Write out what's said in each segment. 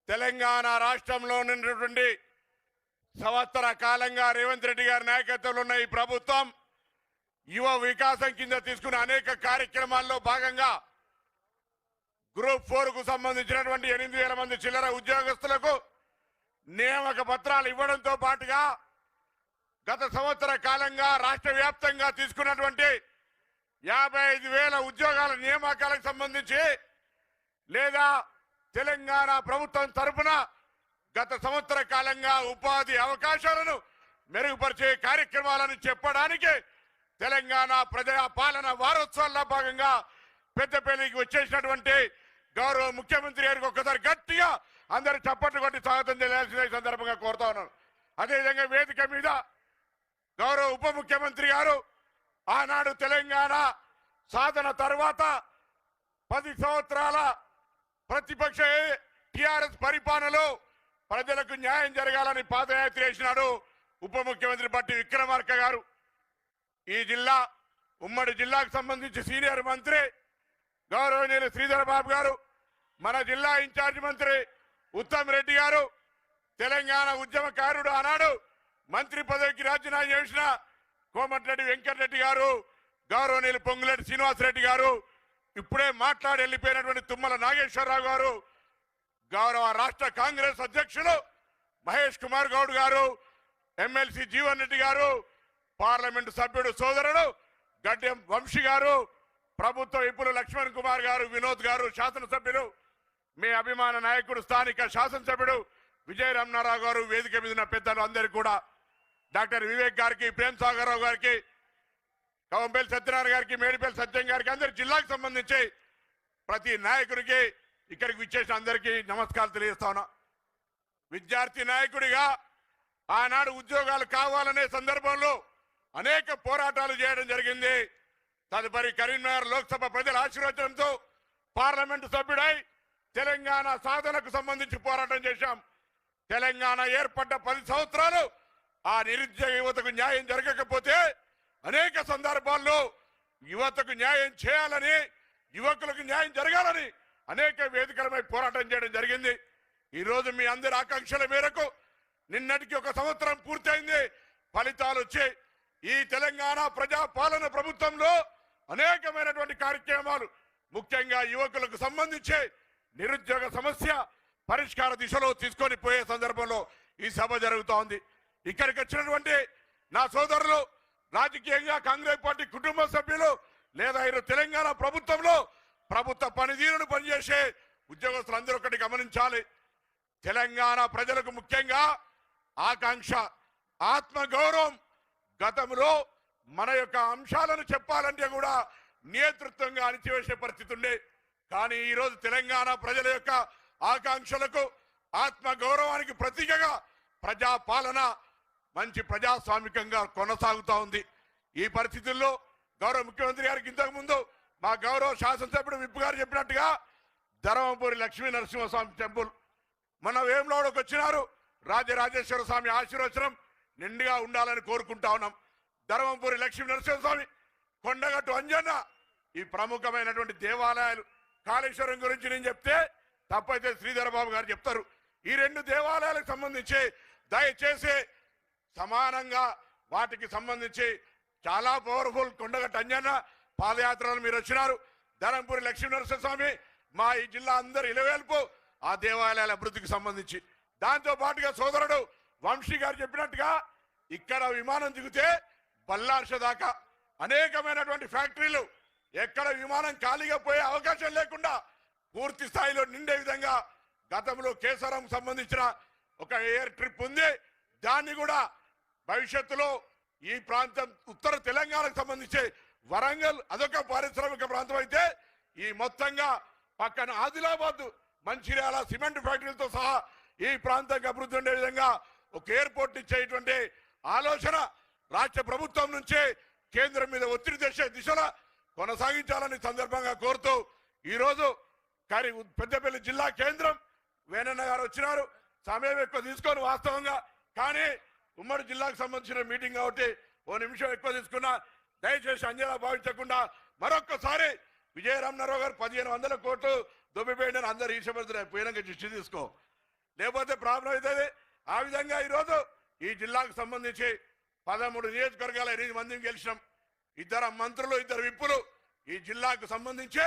తెలంగాణ రాష్ట్రంలో ఉన్నటువంటి సంవత్సర కాలంగా రేవంత్ రెడ్డి గారి నాయకత్వంలో ఉన్న ఈ ప్రభుత్వం యువ వికాసం కింద తీసుకున్న అనేక కార్యక్రమాల్లో భాగంగా గ్రూప్ 4 కు సంబంధించినటువంటి 8,000 మంది చిల్లర ఉద్యోగస్తులకు నియామక పత్రాలు ఇవ్వడంతో పాటుగా గత సంవత్సర కాలంగా రాష్ట్ర వ్యాప్తంగా తీసుకున్నటువంటి 55,000 ఉద్యోగాల నియామకాలకు సంబంధించి లేదా తెలంగాణ ప్రభుత్వం తరఫున గత సంవత్సర కాలంగా ఉపాధి అవకాశాలను మెరుగుపరిచే కార్యక్రమాలను చెప్పడానికి తెలంగాణ ప్రజా పాలన వారోత్సవాల్లో భాగంగా పెద్దపల్లికి వచ్చేసినటువంటి గౌరవ ముఖ్యమంత్రి గారికి ఒక్కసారి గట్టిగా అందరూ చప్పట్లు కొట్టి స్వాగతం చేయాల్సిన సందర్భంగా కోరుతా ఉన్నాను. అదేవిధంగా వేదిక మీద గౌరవ ఉప ముఖ్యమంత్రి గారు ఆనాడు తెలంగాణ సాధన తర్వాత 10 సంవత్సరాల ప్రతిపక్ష టిఆర్ఎస్ పరిపాలనలో ప్రజలకు న్యాయం జరగాలని పాదయాత్ర చేసినాడు ఉప ముఖ్యమంత్రి బట్టి విక్రమార్క గారు. ఈ జిల్లా ఉమ్మడి జిల్లాకు సంబంధించి సీనియర్ మంత్రి గౌరవనీయులు శ్రీధర్ బాబు గారు, మన జిల్లా ఇన్ఛార్జ్ మంత్రి ఉత్తమ్ రెడ్డి గారు, తెలంగాణ ఉద్యమకారుడు ఆనాడు మంత్రి పదవికి రాజీనామా చేసిన కోమటిరెడ్డి వెంకటరెడ్డి గారు, గౌరవనీయులు పొంగులేటి శ్రీనివాసరెడ్డి గారు, ఇప్పుడే మాట్లాడి వెళ్ళిపోయినటువంటి తుమ్మల నాగేశ్వరరావు గారు, గౌరవ రాష్ట్ర కాంగ్రెస్ అధ్యక్షులు మహేష్ కుమార్ గౌడ్ గారు, ఎమ్మెల్సీ జీవన్ రెడ్డి గారు, పార్లమెంటు సభ్యుడు సోదరుడు గడ్డెం వంశీ గారు, ప్రభుత్వ విపులు లక్ష్మణ్ కుమార్ గారు, వినోద్ గారు, శాసనసభ్యులు, మీ అభిమాన నాయకుడు స్థానిక శాసనసభ్యుడు విజయ రమణారావు గారు, వేదిక మీద ఉన్న పెద్దలు అందరికీ కూడా, డాక్టర్ వివేక్ గారికి, ప్రేమ్ సాగర్ రావు గారికి, కవంపల్లి సత్యనారాయణ గారికి, మేడిపల్లి సత్యం గారికి, అందరి జిల్లాకు సంబంధించి ప్రతి నాయకుడికి ఇక్కడికి విచ్చేసిన అందరికీ నమస్కారాలు తెలియజేస్తా ఉన్నా. విద్యార్థి నాయకుడిగా ఆనాడు ఉద్యోగాలు కావాలనే సందర్భంలో అనేక పోరాటాలు చేయడం జరిగింది. తదుపరి కరీంనగర్ లోక్సభ ప్రజల ఆశీర్వచనంతో పార్లమెంటు సభ్యుడై తెలంగాణ సాధనకు సంబంధించి పోరాటం చేశాం. తెలంగాణ ఏర్పడ్డ 10 సంవత్సరాలు ఆ నిరుద్యోగ యువతకు న్యాయం జరగకపోతే అనేక సందర్భాల్లో యువతకు న్యాయం చేయాలని, యువకులకు న్యాయం జరగాలని అనేక వేదికలపై పోరాటం చేయడం జరిగింది. ఈరోజు మీ అందరి ఆకాంక్షల మేరకు నిన్నటికి 1 సంవత్సరం పూర్తయింది. ఫలితాలు వచ్చాయి. ఈ తెలంగాణ ప్రజా పాలన ప్రభుత్వంలో అనేకమైనటువంటి కార్యక్రమాలు, ముఖ్యంగా యువకులకు సంబంధించి నిరుద్యోగ సమస్య పరిష్కార దిశలో తీసుకొని పోయే సందర్భంలో ఈ సభ జరుగుతూ ఉంది. ఇక్కడికి వచ్చినటువంటి నా సోదరులు, రాజకీయంగా కాంగ్రెస్ పార్టీ కుటుంబ సభ్యులు, లేదా ఈరోజు తెలంగాణ ప్రభుత్వంలో ప్రభుత్వ పనితీరును పనిచేసే ఉద్యోగస్తులందరూ ఒకటి గమనించాలి. తెలంగాణ ప్రజలకు ముఖ్యంగా ఆకాంక్ష, ఆత్మగౌరవం. గతంలో మన యొక్క అంశాలను చెప్పాలంటే కూడా నేతృత్వంగా అణిచివేసే పరిస్థితి ఉండే. కానీ ఈరోజు తెలంగాణ ప్రజల యొక్క ఆకాంక్షలకు, ఆత్మగౌరవానికి ప్రతీకగా ప్రజా పాలన మంచి ప్రజాస్వామికంగా కొనసాగుతూ ఉంది. ఈ పరిస్థితుల్లో గౌరవ ముఖ్యమంత్రి గారికి ఇంతకు ముందు మా గౌరవ శాసనసభ్యుడు విప్పు గారు చెప్పినట్టుగా ధర్మపురి లక్ష్మీ నరసింహస్వామి టెంపుల్ మన వేములవాడకు వచ్చినారు. రాజరాజేశ్వర స్వామి ఆశీర్వచనం నిండుగా ఉండాలని కోరుకుంటా ఉన్నాం. ధర్మపురి లక్ష్మీ నరసింహస్వామి, కొండగట్టు అంజన్న, ఈ ప్రముఖమైనటువంటి దేవాలయాలు. కాళేశ్వరం గురించి నేను చెప్తే తప్పైతే శ్రీధర్ బాబు గారు చెప్తారు. ఈ 2 దేవాలయాలకు సంబంధించి దయచేసి సమానంగా వాటికి సంబంధించి చాలా పవర్ఫుల్ కొండగట్టు అంజన్న పాదయాత్రలు మీరు వచ్చినారు. ధర్మపురి లక్ష్మీ నరసింహస్వామి మా ఈ జిల్లా అందరు ఇలవేల్పు ఆ దేవాలయాల అభివృద్ధికి సంబంధించి. దాంతో పాటుగా సోదరుడు వంశీ గారు చెప్పినట్టుగా ఇక్కడ విమానం దిగితే బల్లార్ష దాకా అనేకమైనటువంటి ఫ్యాక్టరీలు, ఎక్కడ విమానం ఖాళీగా పోయే అవకాశం లేకుండా పూర్తి స్థాయిలో నిండే విధంగా గతంలో కేసరం సంబంధించిన ఒక ఎయిర్ ట్రిప్ ఉంది. దాన్ని కూడా భవిష్యత్తులో ఈ ప్రాంతం ఉత్తర తెలంగాణకు సంబంధించి వరంగల్ అదొక పారిశ్రామిక ప్రాంతం అయితే, ఈ మొత్తంగా పక్కన ఆదిలాబాద్, మంచిర్యాల సిమెంట్ ఫ్యాక్టరీలతో సహా ఈ ప్రాంతానికి అభివృద్ధి ఉండే విధంగా ఒక ఎయిర్పోర్ట్ ఇచ్చేటువంటి ఆలోచన రాష్ట్ర ప్రభుత్వం నుంచే కేంద్రం మీద ఒత్తిడి తెచ్చే దిశలో కొనసాగించాలని సందర్భంగా కోరుతూ ఈరోజు పెద్దపల్లి జిల్లా కేంద్రం వేణన్న గారు వచ్చినారు. సమయం ఎక్కువ తీసుకొని వాస్తవంగా, కానీ ఉమ్మడి జిల్లాకు సంబంధించిన మీటింగ్ కాబట్టి 1 నిమిషం ఎక్కువ తీసుకున్నా. దయచేసి అంజలా భావించకుండా మరొక్కసారి విజయ రమణారావు గారు 1500 కోట్లు దొబ్బిపోయిందని అందరు ఈశ్వరుడు పోయినాక దృష్టి తీసుకో. లేకపోతే ప్రాబ్లం అవుతుంది. ఆ విధంగా ఈరోజు ఈ జిల్లాకు సంబంధించి 13 నియోజకవర్గాల 8 మందిని గెలిచినాం. 2 మంత్రులు 2 విప్పులు. ఈ జిల్లాకు సంబంధించి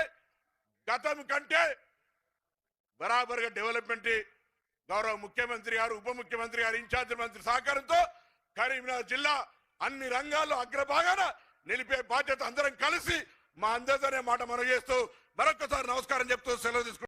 గతం కంటే బరాబర్గా డెవలప్మెంట్ గౌరవ ముఖ్యమంత్రి గారు, ఉప ముఖ్యమంత్రి గారు, ఇన్ఛార్జి మంత్రి సహకారంతో కరీంనగర్ జిల్లా అన్ని రంగాల్లో అగ్రభాగాన నిలిపే బాధ్యత అందరం కలిసి మా అందరితోనే మాట మనం చేస్తూ మరొకసారి నమస్కారం చెప్తూ సెలవు తీసుకుంటాం.